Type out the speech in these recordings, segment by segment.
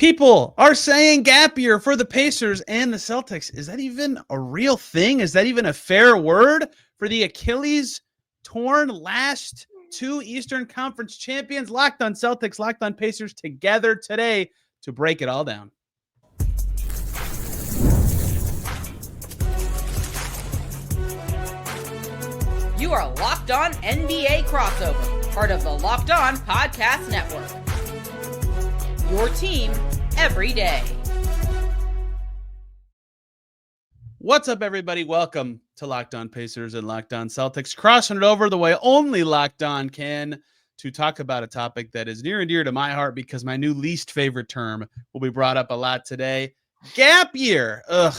People are saying gap year for the Pacers and the Celtics. Is that even a real thing? Is that even a fair word for the Achilles torn last two Eastern Conference champions? Locked on Celtics, Locked on Pacers together today to break it all down. You are Locked On NBA Crossover, part of the Locked On Podcast Network. Your team every day. What's up, everybody? Welcome to Locked On Pacers and Locked On Celtics. Crossing it over the way only Locked On can to talk about a topic that is near and dear to my heart because my new least favorite term will be brought up a lot today. Gap year. Ugh.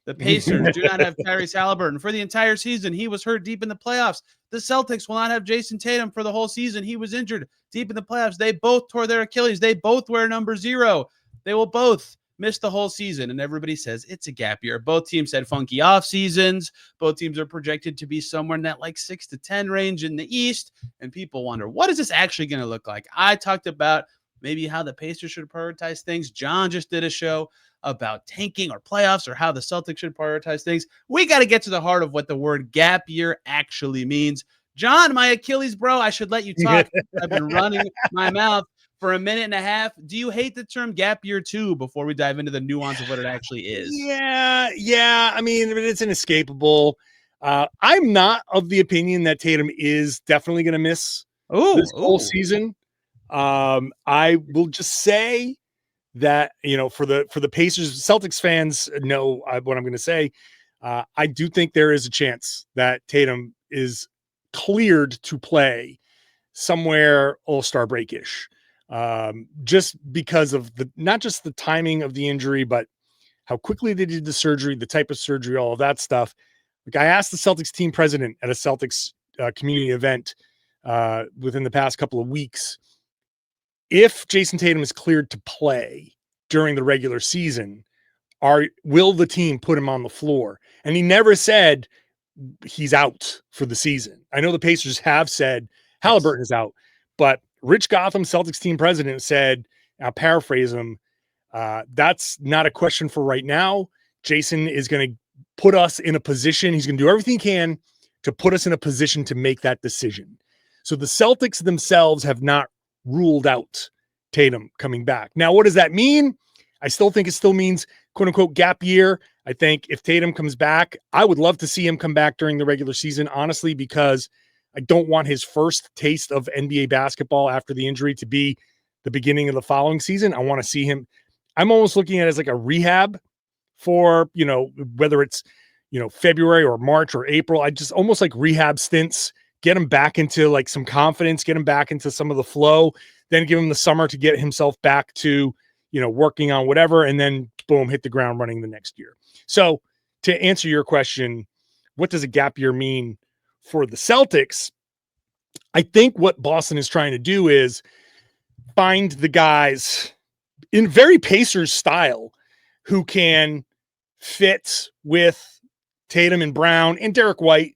The Pacers do not have Tyrese Haliburton for the entire season. He was hurt deep in the playoffs. The Celtics will not have Jayson Tatum for the whole season. He was injured deep in the playoffs. They both tore their Achilles. They both wear number 0. They will both miss the whole season, and everybody says it's a gap year. Both teams had funky off seasons. Both teams are projected to be somewhere in that like 6 to 10 range in the East, and people wonder, what is this actually going to look like? I talked about maybe how the Pacers should prioritize things. John just did a show about tanking or playoffs or how the Celtics should prioritize things. We got to get to the heart of what the word gap year actually means. John, my Achilles bro, I should let you talk. I've been running my mouth for a minute and a half. Do you hate the term gap year too before we dive into the nuance of what it actually is? Yeah. I mean, it's inescapable. I'm not of the opinion that Tatum is definitely going to miss this whole season. I will just say that, for the Pacers, Celtics fans know what I'm going to say. I do think there is a chance that Tatum is cleared to play somewhere All-Star break-ish. Just because of not just the timing of the injury, but how quickly they did the surgery, the type of surgery, all of that stuff. Like, I asked the Celtics team president at a Celtics community event within the past couple of weeks, if Jayson Tatum is cleared to play during the regular season, will the team put him on the floor? And he never said he's out for the season. I know the Pacers have said Haliburton is out, but Rich Gotham, Celtics team president, said, I'll paraphrase him, that's not a question for right now. Jayson is going to put us in a position. He's going to do everything he can to put us in a position to make that decision. So the Celtics themselves have not ruled out Tatum coming back. Now, what does that mean? I still think it still means, quote unquote, gap year. I think if Tatum comes back, I would love to see him come back during the regular season, honestly, because I don't want his first taste of NBA basketball after the injury to be the beginning of the following season. I want to see him. I'm almost looking at it as like a rehab for, whether it's, February or March or April. I just almost like rehab stints, get him back into like some confidence, get him back into some of the flow, then give him the summer to get himself back to, working on whatever, and then boom, hit the ground running the next year. So to answer your question, what does a gap year mean for the Celtics? I think what Boston is trying to do is find the guys in very Pacers style who can fit with Tatum and Brown and Derek White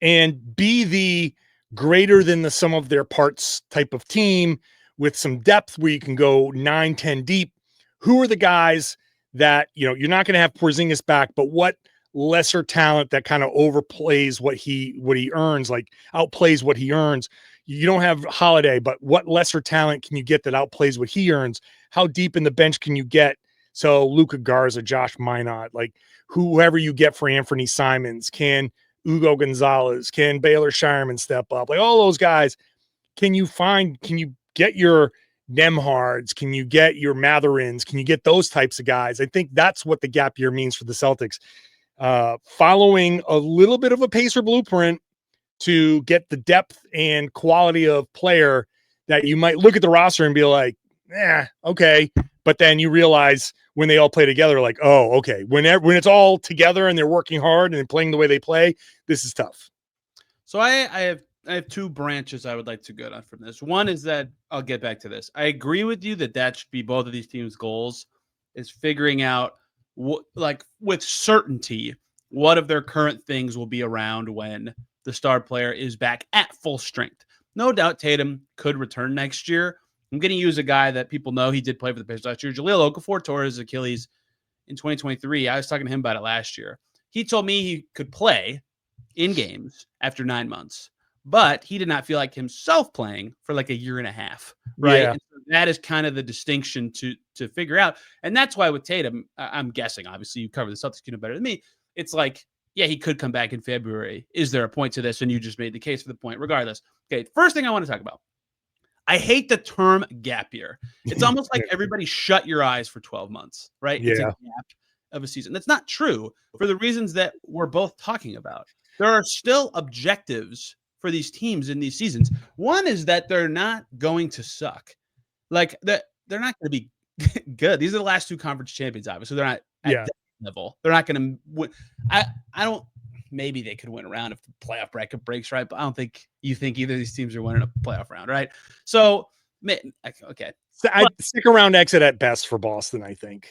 and be the greater than the sum of their parts type of team with some depth where you can go 9-10 deep. Who are the guys that, you're not going to have Porzingis back, but what lesser talent that kind of overplays what he earns, like outplays what he earns? You don't have Holiday, but what lesser talent can you get that outplays what he earns? How deep in the bench can you get? So Luka Garza, Josh Minot, like whoever you get for Anthony Simons, can Ugo Gonzalez, can Baylor Shireman step up? Like all those guys, can you get your Nemhards? Can you get your Matherins? Can you get those types of guys? I think that's what the gap year means for the Celtics. Following a little bit of a Pacer blueprint to get the depth and quality of player that you might look at the roster and be like, okay. But then you realize when they all play together, like, oh, okay. When it's all together and they're working hard and playing the way they play, this is tough. So I have two branches I would like to go down from this. One is that I'll get back to this. I agree with you that should be both of these teams' goals, is figuring out with certainty what of their current things will be around when the star player is back at full strength. No doubt Tatum could return next year. I'm going to use a guy that people know. He did play for the Pacers last year. Jahlil Okafor tore his Achilles in 2023. I was talking to him about it last year. He told me he could play in games after 9 months, but he did not feel like himself playing for like a year and a half, right? Yeah. And so that is kind of the distinction to figure out. And that's why with Tatum, I'm guessing, obviously you cover the Celtics better than me. It's like, yeah, he could come back in February. Is there a point to this? And you just made the case for the point regardless. Okay, first thing I want to talk about. I hate the term gap year. It's almost like everybody shut your eyes for 12 months, right? Yeah. It's a gap of a season. That's not true for the reasons that we're both talking about. There are still objectives for these teams in these seasons. One is that they're not going to suck. Like that, they're not going to be good. These are the last 2 conference champions, obviously. They're not at that level. They're not going to win. I don't. Maybe they could win a round if the playoff bracket breaks, right? But I don't think you think either of these teams are winning a playoff round, right? So, okay. So I'd stick around exit at best for Boston, I think.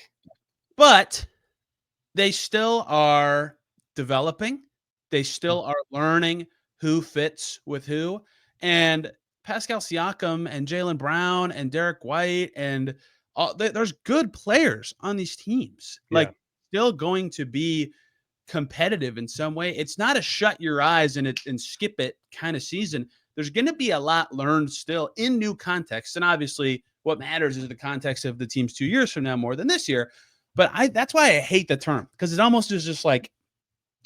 But they still are developing. They still are learning who fits with who. And Pascal Siakam and Jaylen Brown and Derek White and there's good players on these teams. Like still going to be competitive in some way. It's not a shut your eyes and skip it kind of season. There's going to be a lot learned still in new contexts. And obviously what matters is the context of the teams 2 years from now more than this year. But that's why I hate the term, because it almost is just like,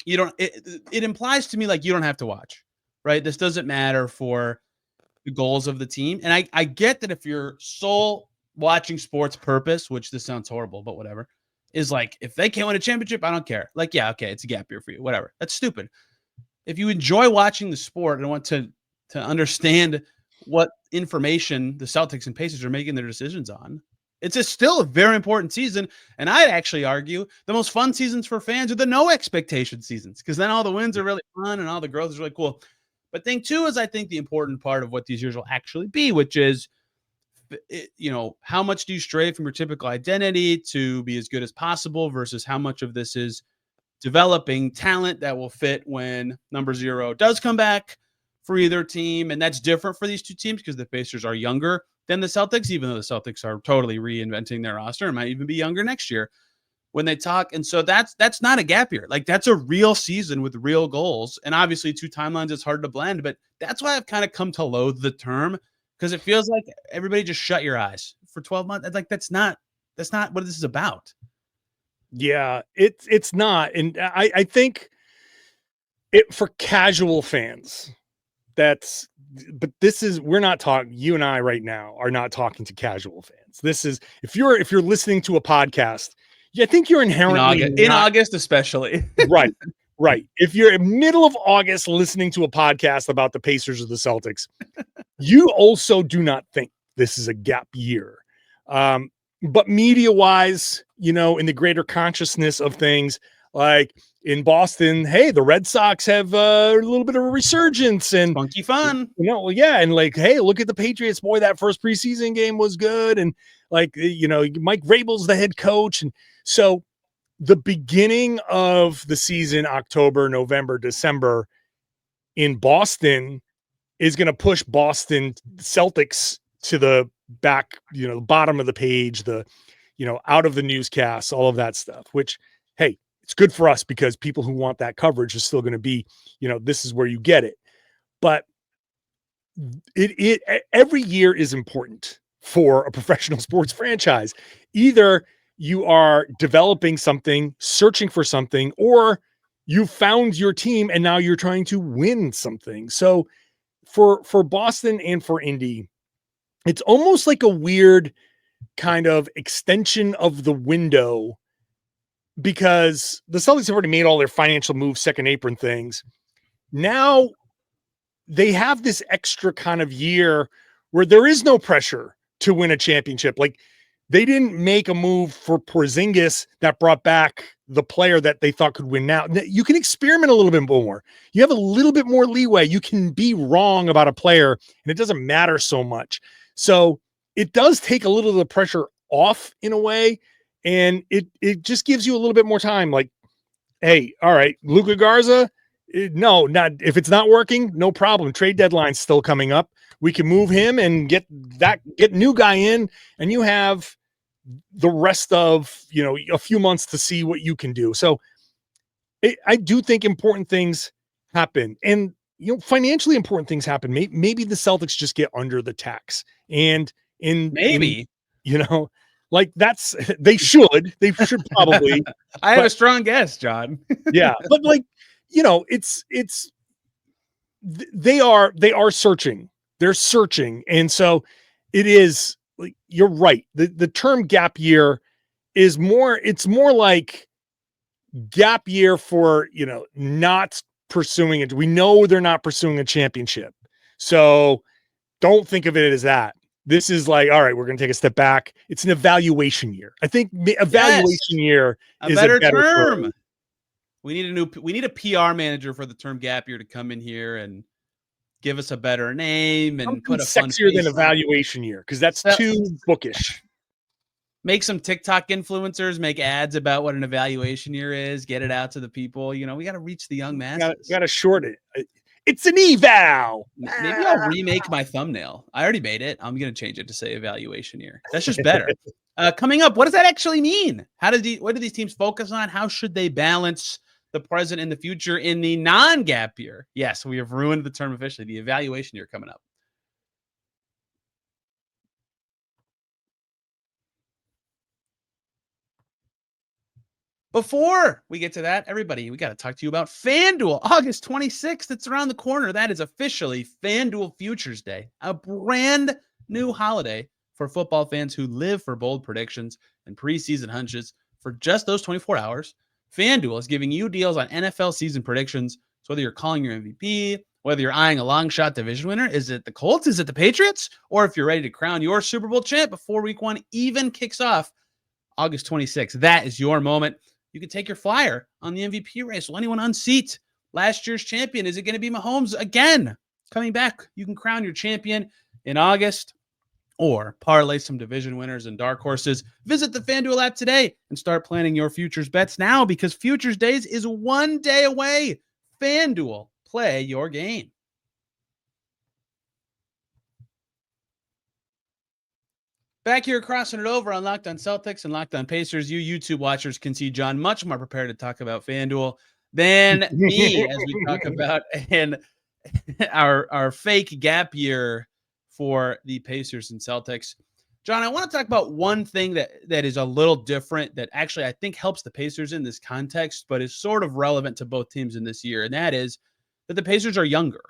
it implies to me like you don't have to watch, right? This doesn't matter for the goals of the team. And I get that if your sole watching sports purpose, which this sounds horrible, but whatever, is like, if they can't win a championship, I don't care. Like, yeah, okay, it's a gap year for you, whatever. That's stupid. If you enjoy watching the sport and want to understand what information the Celtics and Pacers are making their decisions on, it's still a very important season. And I'd actually argue the most fun seasons for fans are the no expectation seasons, because then all the wins are really fun and all the growth is really cool. But thing two is, I think, the important part of what these years will actually be, which is, how much do you stray from your typical identity to be as good as possible versus how much of this is developing talent that will fit when number 0 does come back for either team. And that's different for these two teams because the Pacers are younger than the Celtics, even though the Celtics are totally reinventing their roster and might even be younger next year when they talk. And so that's not a gap year. Like, that's a real season with real goals. And obviously 2 timelines is hard to blend, but that's why I've kind of come to loathe the term, because it feels like everybody just shut your eyes for 12 months. Like, that's not what this is about. Yeah, it's not. And I think it for casual fans, we're not talking, you and I right now are not talking to casual fans. This is, if you're listening to a podcast, I think you're inherently in August, especially. Right. If you're in middle of August listening to a podcast about the Pacers or the Celtics, you also do not think this is a gap year. But media-wise, in the greater consciousness of things, like in Boston, hey, the Red Sox have a little bit of a resurgence and funky fun. And like, hey, look at the Patriots. Boy, that first preseason game was good. And like, Mike Vrabel's the head coach. And so the beginning of the season, October, November, December in Boston is going to push Boston Celtics to the back, the bottom of the page, out of the newscasts, all of that stuff, which, hey, it's good for us because people who want that coverage is still going to be, this is where you get it. But it every year is important for a professional sports franchise. Either you are developing something, searching for something, or you found your team and now you're trying to win something. So for Boston and for Indy, it's almost like a weird kind of extension of the window, because the Celtics have already made all their financial moves, second apron things. Now they have this extra kind of year where there is no pressure to win a championship. Like, they didn't make a move for Porzingis that brought back the player that they thought could win. Now you can experiment a little bit more. You have a little bit more leeway. You can be wrong about a player and it doesn't matter so much. So it does take a little of the pressure off in a way. And it just gives you a little bit more time. Like, hey, all right, Luka Garza, no, not if it's not working, no problem. Trade deadline's still coming up. We can move him and get new guy in, and you have the rest of, a few months to see what you can do. So I do think important things happen, and financially important things happen. Maybe the Celtics just get under the tax, and maybe like they should probably. I have a strong guess, John. Yeah, but it's they are searching. They're searching, and so it is like, you're right. The term gap year is more. It's more like gap year for not pursuing it. We know they're not pursuing a championship, so don't think of it as that. This is like, all right, we're going to take a step back. It's an evaluation year. I think evaluation year is a better term. term. We need a PR manager for the term gap year to come in here and give us a better name and put a sexier than evaluation year, because that's too bookish. Make some TikTok influencers make ads about what an evaluation year is. Get it out to the people. We got to reach the young masses. Got to short it. It's an eval. Maybe I'll remake my thumbnail. I already made it. I'm going to change it to say evaluation year. That's just better. Coming up, what does that actually mean? What do these teams focus on? How should they balance the present and the future in the non-gap year? Yes, we have ruined the term officially. The evaluation year coming up. Before we get to that, everybody, we got to talk to you about FanDuel. August 26th, it's around the corner. That is officially FanDuel Futures Day, a brand new holiday for football fans who live for bold predictions and preseason hunches. For just those 24 hours, FanDuel is giving you deals on NFL season predictions. So whether you're calling your MVP, whether you're eyeing a long shot division winner, is it the Colts, is it the Patriots, or if you're ready to crown your Super Bowl champ before week 1 even kicks off, August 26th, that is your moment. You can take your flyer on the MVP race. Will anyone unseat last year's champion? Is it going to be Mahomes again? Coming back, you can crown your champion in August or parlay some division winners and dark horses. Visit the FanDuel app today and start planning your futures bets now, because Futures Days is 1 day away. FanDuel, play your game. Back here crossing it over on Locked On Celtics and Locked On Pacers, you YouTube watchers can see John much more prepared to talk about FanDuel than me as we talk about our fake gap year for the Pacers and Celtics. John, I want to talk about one thing that is a little different that actually I think helps the Pacers in this context, but is sort of relevant to both teams in this year, and that is that the Pacers are younger.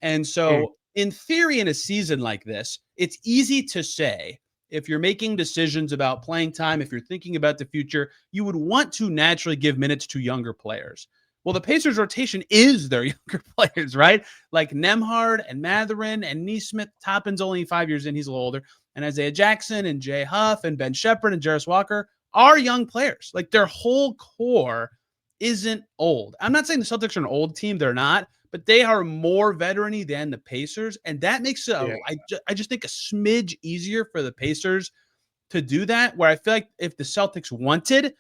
And so in theory, in a season like this, it's easy to say, if you're making decisions about playing time, if you're thinking about the future, you would want to naturally give minutes to younger players. Well, the Pacers rotation is their younger players, right? Like Nembhard and Mathurin and Nesmith. Toppin's only 5 years in. He's a little older. And Isaiah Jackson and Jay Huff and Ben Shepherd and Jarris Walker are young players. Like, their whole core isn't old. I'm not saying the Celtics are an old team. They're not. But they are more veteran-y than the Pacers, and that makes it, I just think, a smidge easier for the Pacers to do that, where I feel like if the Celtics wanted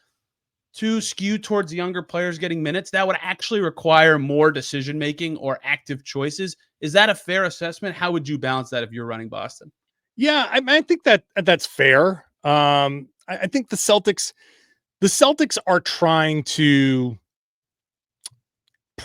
to skew towards younger players getting minutes, that would actually require more decision-making or active choices. Is that a fair assessment? How would you balance that if you're running Boston? Yeah, I think that's fair. I think the Celtics are trying to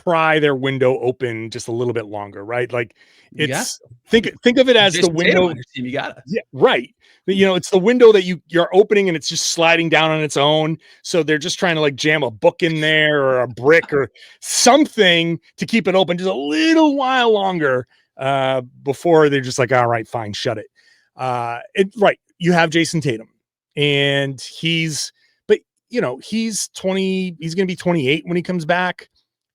pry their window open just a little bit longer, right? Like, it's think of it as Jayson the window. You got it. Yeah, right. It's the window that you're opening, and it's just sliding down on its own. So they're just trying to like jam a book in there or a brick or something to keep it open just a little while longer before they're just like, all right, fine, shut it. Right. You have Jayson Tatum, and he's 20. He's going to be 28 when he comes back.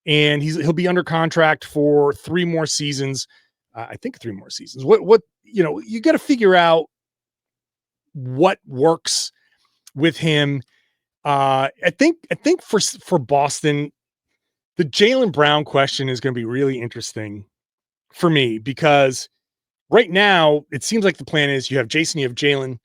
And he'll be under contract for 3 more seasons. I think 3 more seasons. What you got to figure out what works with him. I think for Boston, the Jaylen Brown question is going to be really interesting for me, because right now it seems like the plan is you have Jayson, you have Jaylen,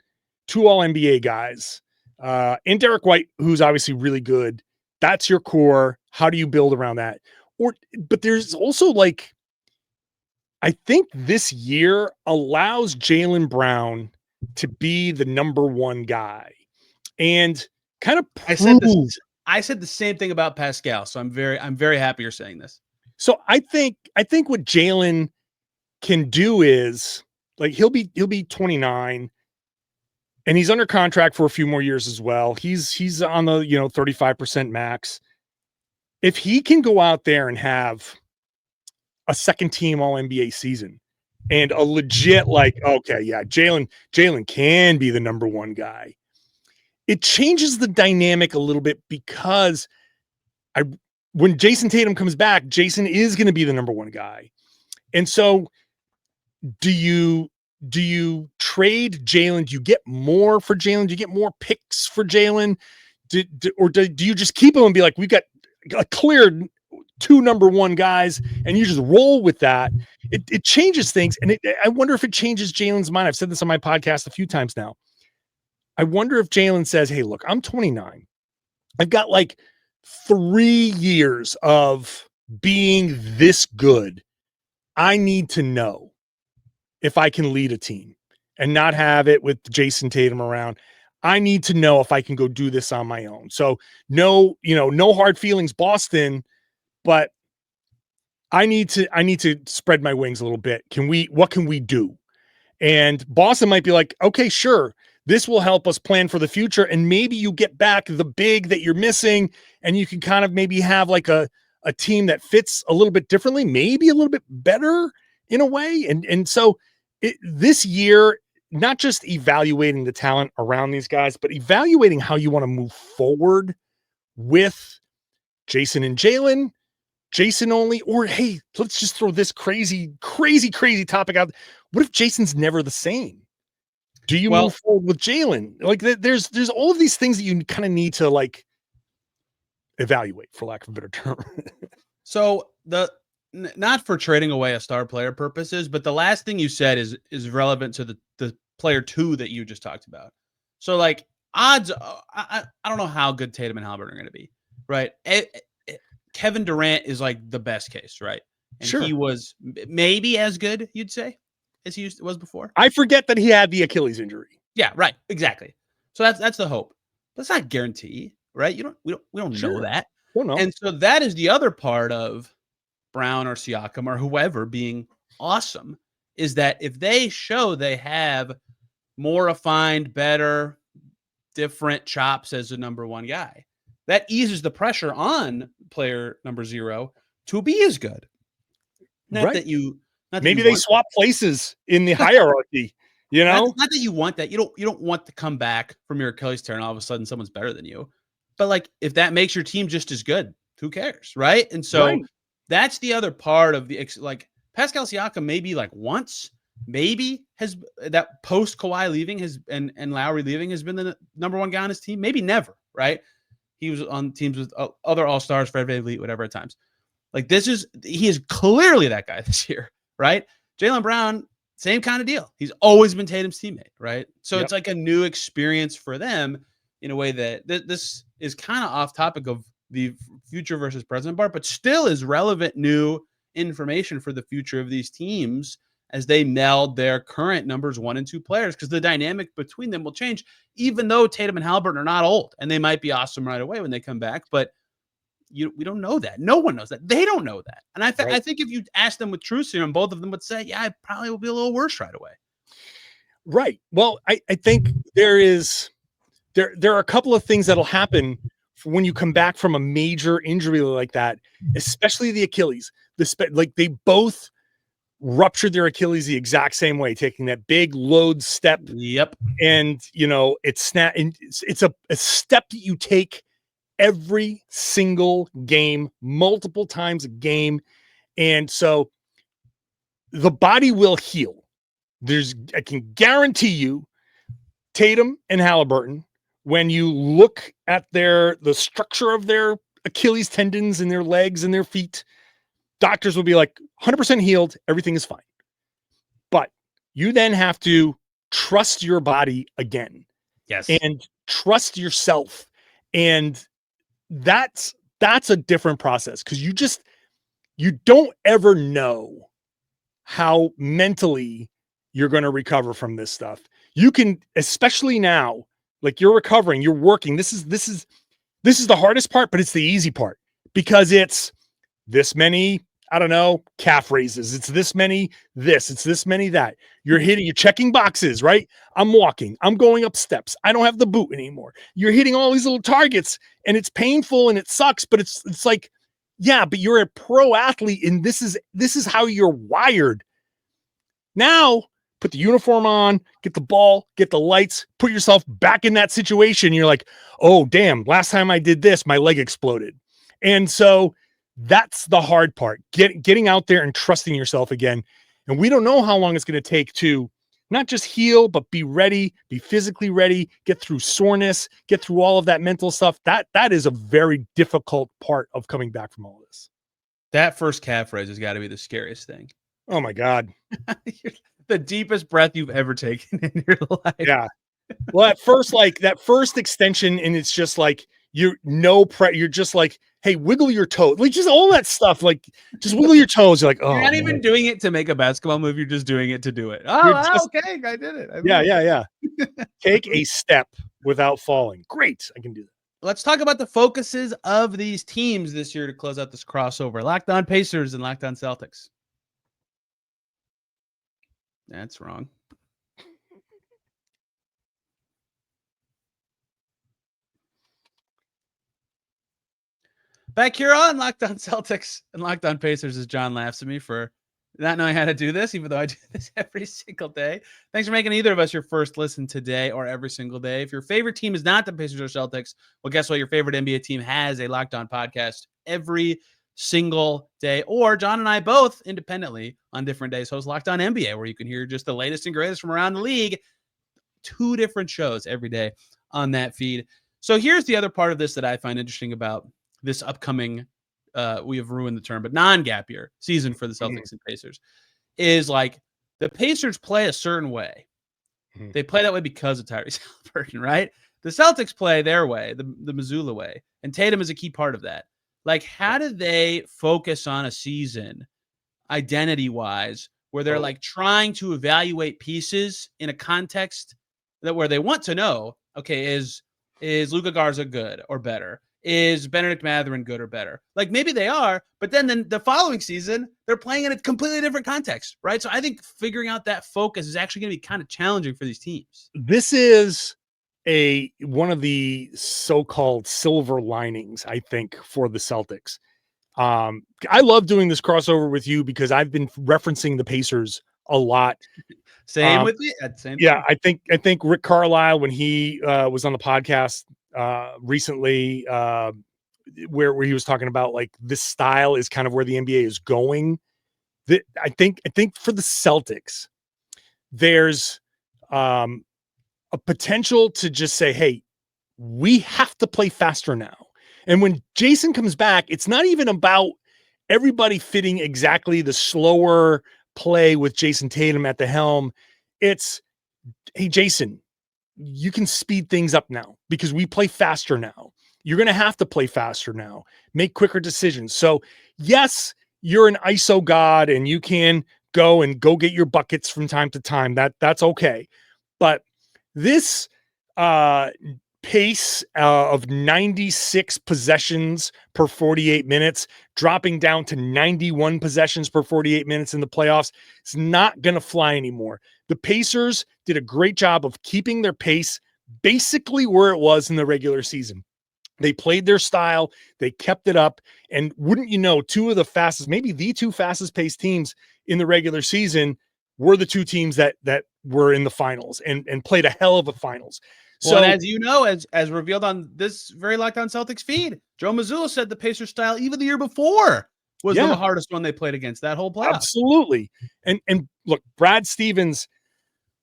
2 All-NBA guys, and Derek White, who's obviously really good. That's your core. How do you build around that? But there's also like I think this year allows Jaylen Brown to be the number one guy and kind of prove. I said the same thing about Pascal, so I'm very happy you're saying this. So I think what Jaylen can do is, like, he'll be 29 and he's under contract for a few more years as well. He's on the 35% max. If he can go out there and have a second team all NBA season and a legit, like, okay, yeah, Jaylen can be the number one guy, it changes the dynamic a little bit, because when Jayson Tatum comes back, Jayson is going to be the number one guy. And so do you trade Jaylen? Do you get more for Jaylen? Do you get more picks for Jaylen? Or do you just keep him and be like, we've got a clear 2 number one guys, and you just roll with that? It changes things. And I wonder if it changes Jaylen's mind. I've said this on my podcast a few times now. I wonder if Jaylen says, hey, look, I'm 29. I've got like 3 years of being this good. I need to know if I can lead a team and not have it with Jayson Tatum around. I need to know if I can go do this on my own. So no hard feelings, Boston, but I need to spread my wings a little bit. What can we do? And Boston might be like, okay, sure. This will help us plan for the future. And maybe you get back the big that you're missing, and you can kind of maybe have like a team that fits a little bit differently, maybe a little bit better in a way. And so this year, not just evaluating the talent around these guys, but evaluating how you want to move forward with Jayson and Jaylen, Jayson only, or hey, let's just throw this crazy topic out. What if Jason's never the same? Do you move forward with Jaylen? Like, there's all of these things that you kind of need to like evaluate, for lack of a better term. So not for trading away a star player purposes, but the last thing you said is relevant to the player 2 that you just talked about. So like odds, I don't know how good Tatum and Halliburton are going to be, right? Kevin Durant is like the best case, right? And sure. He was maybe as good, you'd say, as he was before. I forget that he had the Achilles injury. Yeah, right. Exactly. So that's the hope. But it's not guarantee, right? We don't Sure. know that. Well, no. And so that is the other part of Brown or Siakam or whoever being awesome, is that if they show they have more refined, better, different chops as a number one guy, that eases the pressure on player number 0 to be as good. Not that you maybe they swap places in the hierarchy, Not that you want that. You don't want to come back from your Achilles tear and all of a sudden someone's better than you. But like, if that makes your team just as good, who cares, right? And so that's the other part of the, like, Pascal Siakam maybe like once, maybe has that post Kawhi leaving and Lowry leaving has been the number one guy on his team. Maybe never, right? He was on teams with other all-stars, Fred VanVleet, whatever at times. Like, he is clearly that guy this year, right? Jaylen Brown, same kind of deal. He's always been Tatum's teammate, right? So it's like a new experience for them in a way that this is kind of off topic of the future versus present part, but still is relevant new information for the future of these teams as they meld their current numbers 1 and 2 players, because the dynamic between them will change, even though Tatum and Halliburton are not old and they might be awesome right away when they come back. But we don't know that. No one knows that. They don't know that. And I think if you ask them with truth serum, both of them would say, yeah, it probably will be a little worse right away. Right. Well, I think there are a couple of things that'll happen when you come back from a major injury like that, especially the Achilles. Like, they both ruptured their Achilles the exact same way, taking that big load step. Yep. And it's a step that you take every single game, multiple times a game. And so the body will heal. I can guarantee you, Tatum and Halliburton, when you look at the structure of their Achilles tendons in their legs and their feet, doctors will be like 100% healed. Everything is fine. But you then have to trust your body again. Yes. And trust yourself. And that's a different process, because you don't ever know how mentally you're going to recover from this stuff. You can, especially now, like you're recovering, you're working. This is the hardest part, but it's the easy part because it's this many, I don't know, calf raises. It's this many, it's this many, that. You're checking boxes, right? I'm walking, I'm going up steps. I don't have the boot anymore. You're hitting all these little targets and it's painful and it sucks, but it's like, yeah, but you're a pro athlete and this is how you're wired. Now, put the uniform on, get the ball, get the lights, put yourself back in that situation. You're like, oh, damn, last time I did this, my leg exploded. And so that's the hard part, getting out there and trusting yourself again. And we don't know how long it's going to take to not just heal, but be ready, be physically ready, get through soreness, get through all of that mental stuff. That is a very difficult part of coming back from all this. That first calf raise has got to be the scariest thing. Oh my God. The deepest breath you've ever taken in your life. Yeah. Well, at first, like that first extension, and it's just like you're just like, hey, wiggle your toes. Like just all that stuff. Like just wiggle your toes. You're like, oh, you're not even doing it to make a basketball move. You're just doing it to do it. Oh, okay. I did it. Yeah. Take a step without falling. Great. I can do that. Let's talk about the focuses of these teams this year to close out this crossover. Locked On Pacers and Locked On Celtics. That's wrong. Back here on Locked On Celtics and Locked On Pacers, as John laughs at me for not knowing how to do this, even though I do this every single day. Thanks for making either of us your first listen today or every single day. If your favorite team is not the Pacers or Celtics, well, guess what? Your favorite NBA team has a Locked On podcast every single day. Or John and I both independently on different days host Locked On NBA, where you can hear just the latest and greatest from around the league. 2 different shows every day on that feed. So here's the other part of this that I find interesting about this upcoming, we have ruined the term, but non-gap year season for the Celtics and Pacers is like the Pacers play a certain way. They play that way because of Tyrese Haliburton, right? The Celtics play their way, the Missoula way, and Tatum is a key part of that. Like, how do they focus on a season identity-wise where they're like trying to evaluate pieces in a context that where they want to know, okay, is Luka Garza good or better? Is Benedict Mathurin good or better? Like maybe they are, but then the following season, they're playing in a completely different context, right? So I think figuring out that focus is actually going to be kind of challenging for these teams. This is one of the so-called silver linings, I think, for the Celtics. I love doing this crossover with you because I've been referencing the Pacers a lot. Same with me. Yeah, I think Rick Carlisle, when he was on the podcast recently, where he was talking about like this style is kind of where the NBA is going. I think for the Celtics, there's a potential to just say, hey, we have to play faster now. And when Jayson comes back, it's not even about everybody fitting exactly the slower play with Jayson Tatum at the helm. It's, hey, Jayson, you can speed things up now because we play faster now. You're going to have to play faster now, make quicker decisions. So yes, you're an ISO god and you can go get your buckets from time to time. That's okay. But this pace of 96 possessions per 48 minutes, dropping down to 91 possessions per 48 minutes in the playoffs, it's not going to fly anymore. The Pacers did a great job of keeping their pace basically where it was in the regular season. They played their style, they kept it up, and wouldn't you know, 2 of the fastest, maybe the 2 fastest paced teams in the regular season were the 2 teams that were in the finals and played a hell of a finals. Well, and as you know, as revealed on this very Locked On Celtics feed, Joe Mazzulla said the Pacers style even the year before was one of the hardest one they played against that whole playoff. Absolutely. And look, Brad Stevens,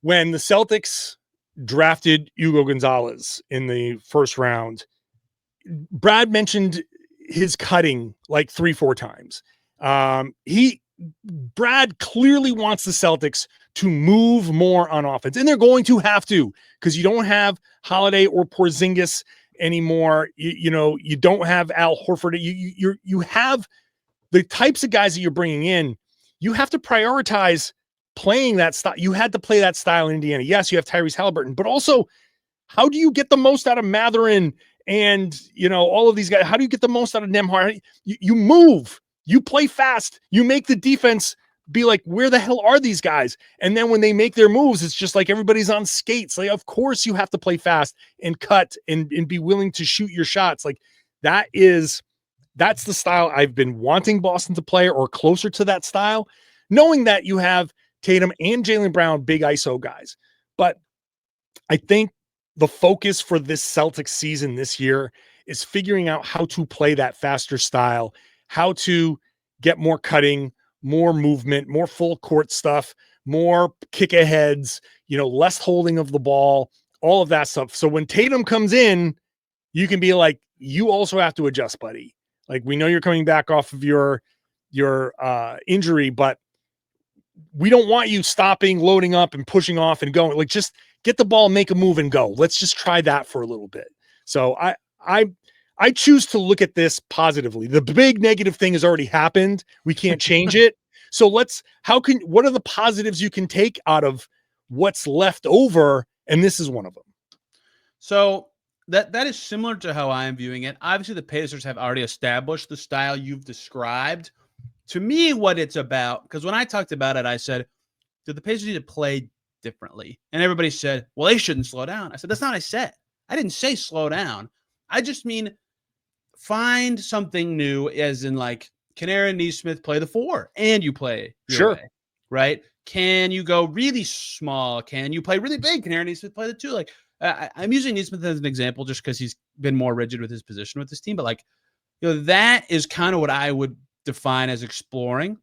when the Celtics drafted Hugo Gonzalez in the first round, Brad mentioned his cutting like 3-4 times. Brad clearly wants the Celtics to move more on offense, and they're going to have to, because you don't have Holiday or Porzingis anymore. You don't have Al Horford. You have the types of guys that you're bringing in. you have to prioritize playing that style. You had to play that style in Indiana. Yes, you have Tyrese Halliburton, but also how do you get the most out of Mathurin and, all of these guys? How do you get the most out of Nembhard? You move, you play fast, you make the defense be like, where the hell are these guys? And then when they make their moves, it's just like everybody's on skates. Like, of course you have to play fast and cut and be willing to shoot your shots. Like that's the style I've been wanting Boston to play, or closer to that style, knowing that you have Tatum and Jaylen Brown, big ISO guys. But I think the focus for this Celtics season this year is figuring out how to play that faster style, how to get more cutting, more movement, more full court stuff, more kick aheads, less holding of the ball, all of that stuff. So when Tatum comes in, you can be like, you also have to adjust, buddy. Like, we know you're coming back off of your injury, but we don't want you stopping, loading up, and pushing off and going. Like, just get the ball, make a move, and go. Let's just try that for a little bit. So I choose to look at this positively. The big negative thing has already happened. We can't change it. So what are the positives you can take out of what's left over? And this is one of them. So that is similar to how I am viewing it. Obviously, the Pacers have already established the style you've described. To me, what it's about, because when I talked about it, I said, do the Pacers need to play differently? And everybody said, well, they shouldn't slow down. I said, that's not what I said. I didn't say slow down. I just mean find something new, as in, like, can Aaron Nesmith play the 4 and you play your way, right? Can you go really small? Can you play really big? Can Aaron Nesmith play the 2? Like, I'm using Nesmith as an example just because he's been more rigid with his position with this team. But, like, that is kind of what I would define as exploring,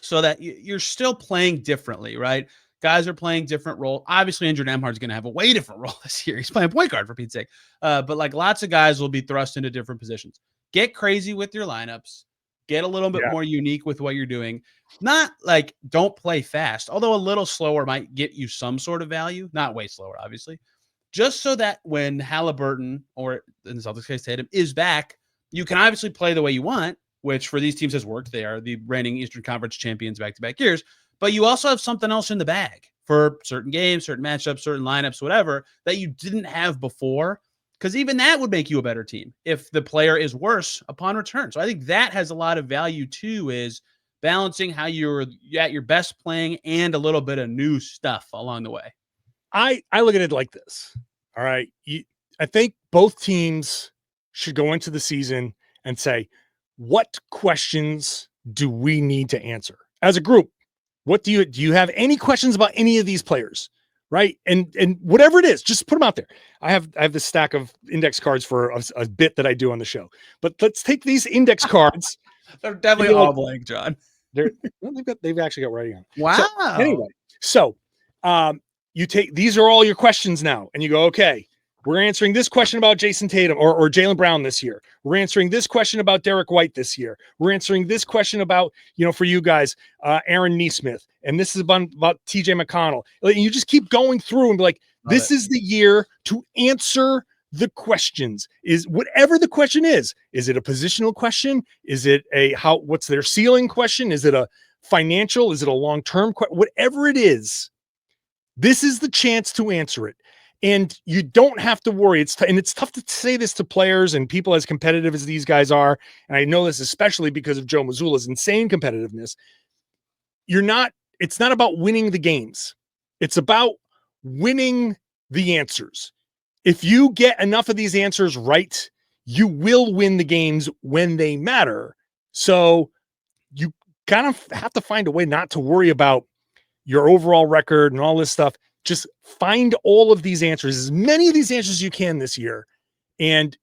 so that you're still playing differently, right? Guys are playing different roles. Obviously, Andrew Nembhard's going to have a way different role this year. He's playing point guard, for Pete's sake. But, like, lots of guys will be thrust into different positions. Get crazy with your lineups. Get a little bit more unique with what you're doing. Not like don't play fast, although a little slower might get you some sort of value. Not way slower, obviously. Just so that when Halliburton, or in the Celtics case, Tatum, is back, you can obviously play the way you want, which for these teams has worked. They are the reigning Eastern Conference champions back-to-back years. But you also have something else in the bag for certain games, certain matchups, certain lineups, whatever, that you didn't have before. Because even that would make you a better team if the player is worse upon return. So I think that has a lot of value too, is balancing how you're at your best playing and a little bit of new stuff along the way. I look at it like this. All right. I think both teams should go into the season and say, what questions do we need to answer as a group? What do you have any questions about any of these players? Right. And whatever it is, just put them out there. I have this stack of index cards for a bit that I do on the show, but let's take these index cards. They're definitely all blank, John. They've actually got writing on. Wow. So you take, these are all your questions now, and you go, okay, we're answering this question about Jayson Tatum or Jaylen Brown this year. We're answering this question about Derek White this year. We're answering this question about, for you guys, Aaron Nesmith. And this is about TJ McConnell. And you just keep going through and be like, this is the year to answer the questions. Is whatever the question is it a positional question? Is it what's their ceiling question? Is it a financial? Is it a long-term question? Whatever it is, this is the chance to answer it. And you don't have to worry. It's tough to say this to players and people as competitive as these guys are. And I know this especially because of Joe Mazzulla's insane competitiveness. It's not about winning the games. It's about winning the answers. If you get enough of these answers right, you will win the games when they matter. So you kind of have to find a way not to worry about your overall record and all this stuff. Just find all of these answers, as many of these answers as you can this year, and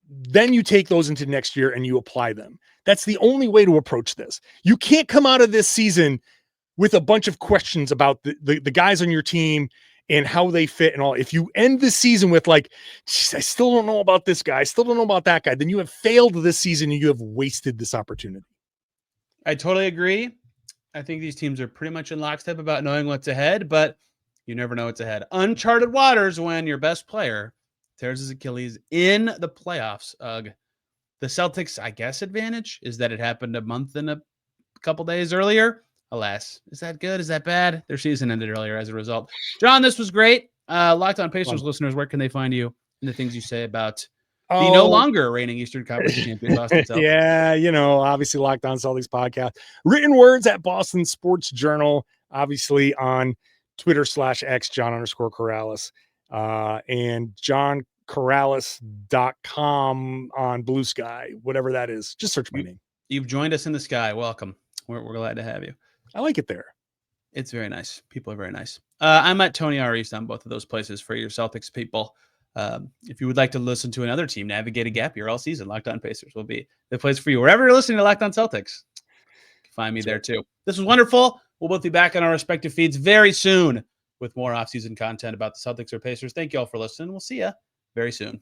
then you take those into next year and you apply them. That's the only way to approach this. You can't come out of this season with a bunch of questions about the guys on your team and how they fit and all. If you end the season with like, I still don't know about this guy, I still don't know about that guy, then you have failed this season and you have wasted this opportunity. I totally agree. I think these teams are pretty much in lockstep about knowing what's ahead, but you never know what's ahead. Uncharted waters when your best player tears his Achilles in the playoffs. The Celtics, I guess, advantage is that it happened a month and a a couple days earlier. Alas, is that good? Is that bad? Their season ended earlier as a result. John, this was great. Locked On Pacers listeners, where can they find you and the things you say about the no longer reigning Eastern Conference champion Boston Celtics? Yeah, obviously Locked On Celtics podcast. Written words at Boston Sports Journal, obviously on Twitter /X, John_Karalis, and johnkaralis.com on Blue Sky, whatever that is. Just search my name. You've joined us in the sky. Welcome. We're glad to have you. I like it there. It's very nice. People are very nice. I'm at Tony R. East on both of those places for your Celtics people. If you would like to listen to another team navigate a gap year all season, Locked On Pacers will be the place for you. Wherever you're listening to Locked On Celtics, find me there too. This was wonderful. We'll both be back on our respective feeds very soon with more off-season content about the Celtics or Pacers. Thank you all for listening. We'll see you very soon.